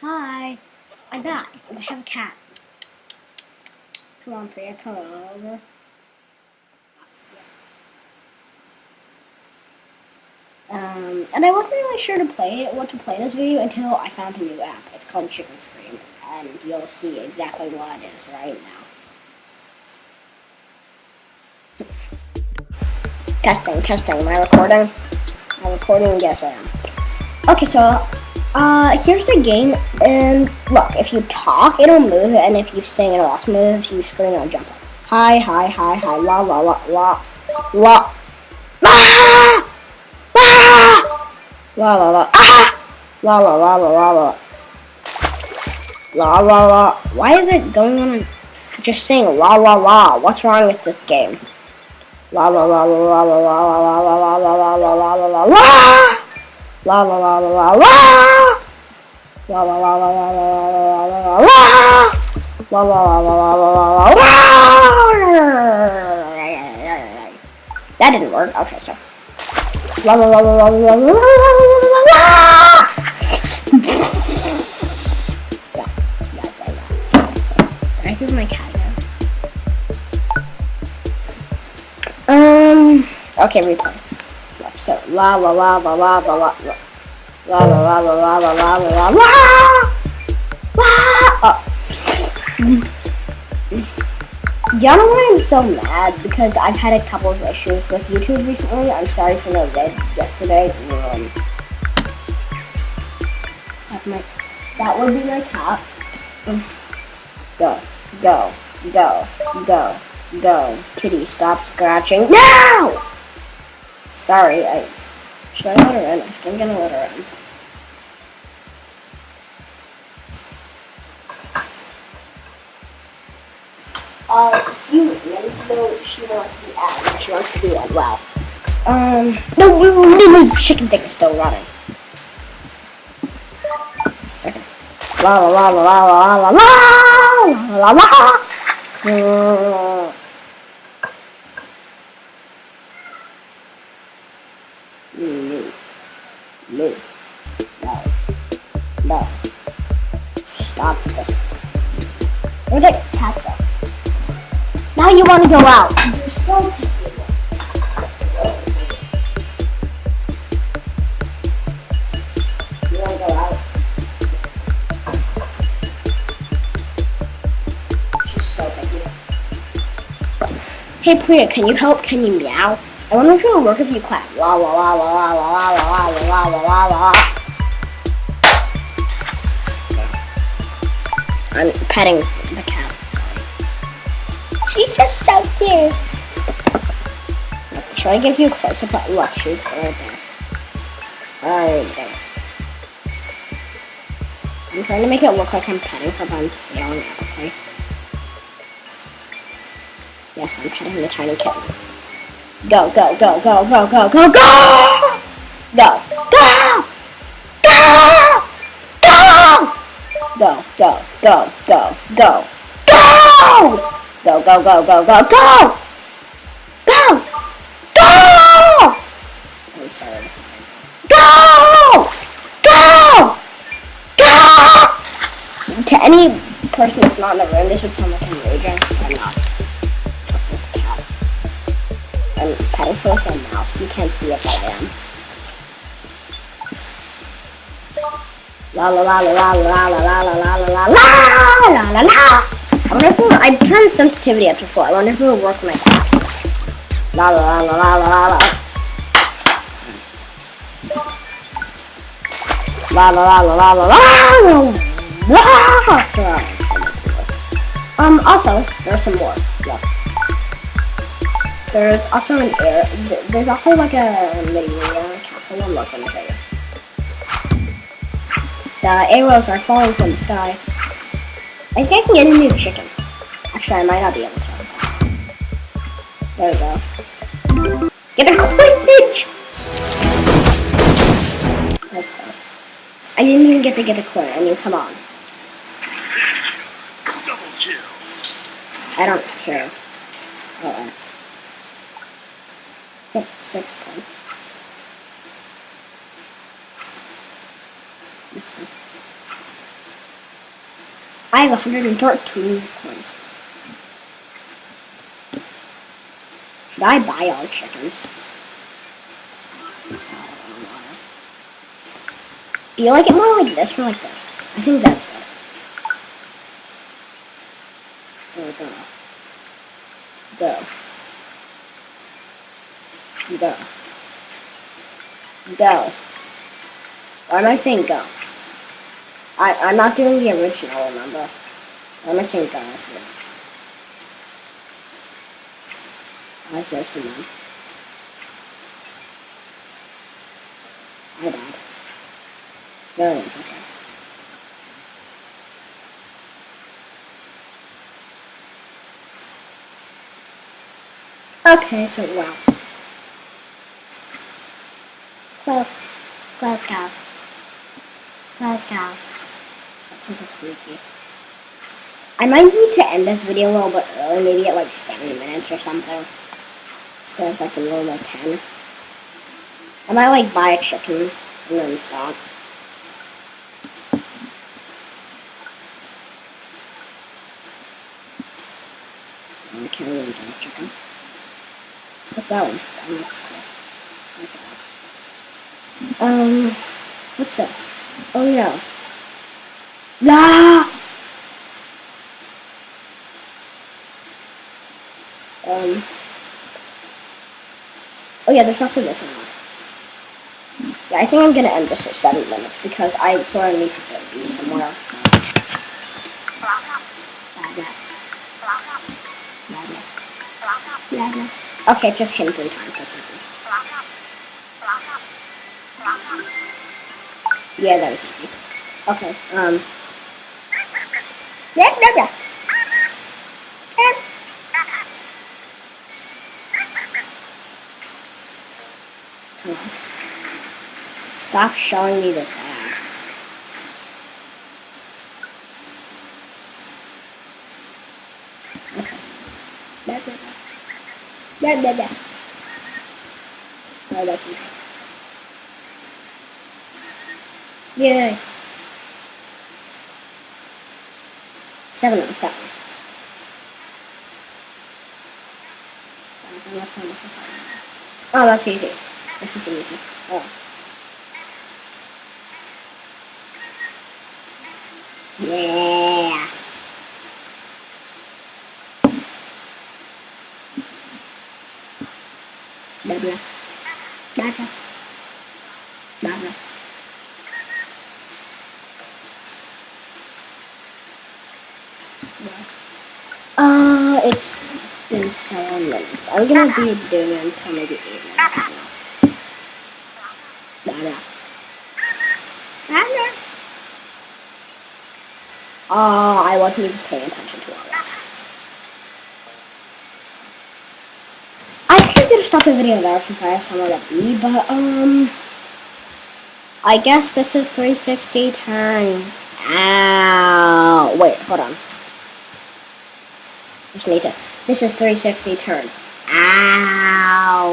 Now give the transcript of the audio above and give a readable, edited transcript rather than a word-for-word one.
Hi, I'm back. I have a cat. Come on, Priya, come over. And I wasn't really sure what to play this video until I found a new app. It's called Chicken Scream, and you'll see exactly what it is right now. Testing. Am I recording? Am I recording? Yes, I am. Okay, so here's the game, and look, if you talk, it'll move, and if you sing, it'll also move. If you scream, it'll jump up. Hi, la la la la la. Ah! Ah! La la la. Ah! La la la la la la. La la la. Why is it going on? Just sing la la la. What's wrong with this game? La la la la la la la la la la la la la la la la. La la la la la la. La la la la la la la la la la. La la la la la la la la. That didn't work. Okay, so. La la la la la la la la la. Did I hear my cat again? Okay, replay. So la la la la la la la la la la la la la la la la la. Y'all know why I'm so mad? Because I've had a couple of issues with YouTube recently. I'm sorry for no vid yesterday. That would be my cat. Go. Kitty, stop scratching. No! Sorry, should I let her in? I think I'm gonna let her in. A few minutes ago, she wanted to be added. She wants to be as well. No, the chicken thing is still running. Okay. La la la la la la la la la la. No. Stop this. Where'd that cat go? Now you want to go out. You're so picky. You want to go out? She's so picky. Hey Priya, can you help? Can you meow? I wonder if it'll work if you clap. La la la la la la la la la la la la. I'm petting the cat. She's just so cute. Should I give you a close-up? Look, she's right there. Right there. I'm trying to make it look like I'm petting her, but I'm failing epically. Yes, I'm petting the tiny kitten. Go. Go. Go. I'm sorry. Go! To any person that's not in the room, this would sound like I'm raging, but I'm not. I'm petting her with my mouse. You can't see it, but I am. La la la la la la la la la la la la la la. I wonder if I turned sensitivity up to 4. I wonder if it will work like that. La la la la la la la. La la la la la la la. Also, there's some more. Look. There's also there's also like a medieval castle. I'm not gonna show you. The arrows are falling from the sky. I think I can get a new chicken. Actually, I might not be able to. There we go. Get a coinage! That's close. I didn't even get to get a coin. I mean, come on. Double kill. I don't care. Oh, yep, 6 points. This one. I have 113 coins. Should I buy all chickens? Do you like it more like this or like this? I think that's better. Go. Go. Go. Why am I saying go? I'm not doing the original, remember? Why am I saying go? That's weird. I hear someone. I died. Very interesting. Okay, so wow. Close. Close cow. Close cow. That's super freaky. I might need to end this video a little bit early, maybe at like 7 minutes or something. Instead of like a little like 10. I might like buy a chicken and then stop. I can't really get a chicken. What's that one? That looks cool. What's this? Oh yeah. La. Oh yeah, there's also this one. Yeah, I think I'm gonna end this at 7 minutes because I sort of need to go somewhere. Okay, just him 3 times. That's easy. Yeah, that was easy. Okay. Stop showing me this ad. Okay. Oh, that's easy. Yay. 7 on 7. Oh, that's easy. This is easy. Oh. Yeah. Blah blah. Blah blah. Blah blah. It's been 7 minutes. I'm gonna be doing it until maybe 8 minutes. Blah blah. Blah blah. Oh, I wasn't even paying attention to all this. I think I'm gonna stop the video there since I have somewhere to be, but I guess this is 360 turn. Ow! Wait, hold on. Just need to. This is 360 turn. Ow!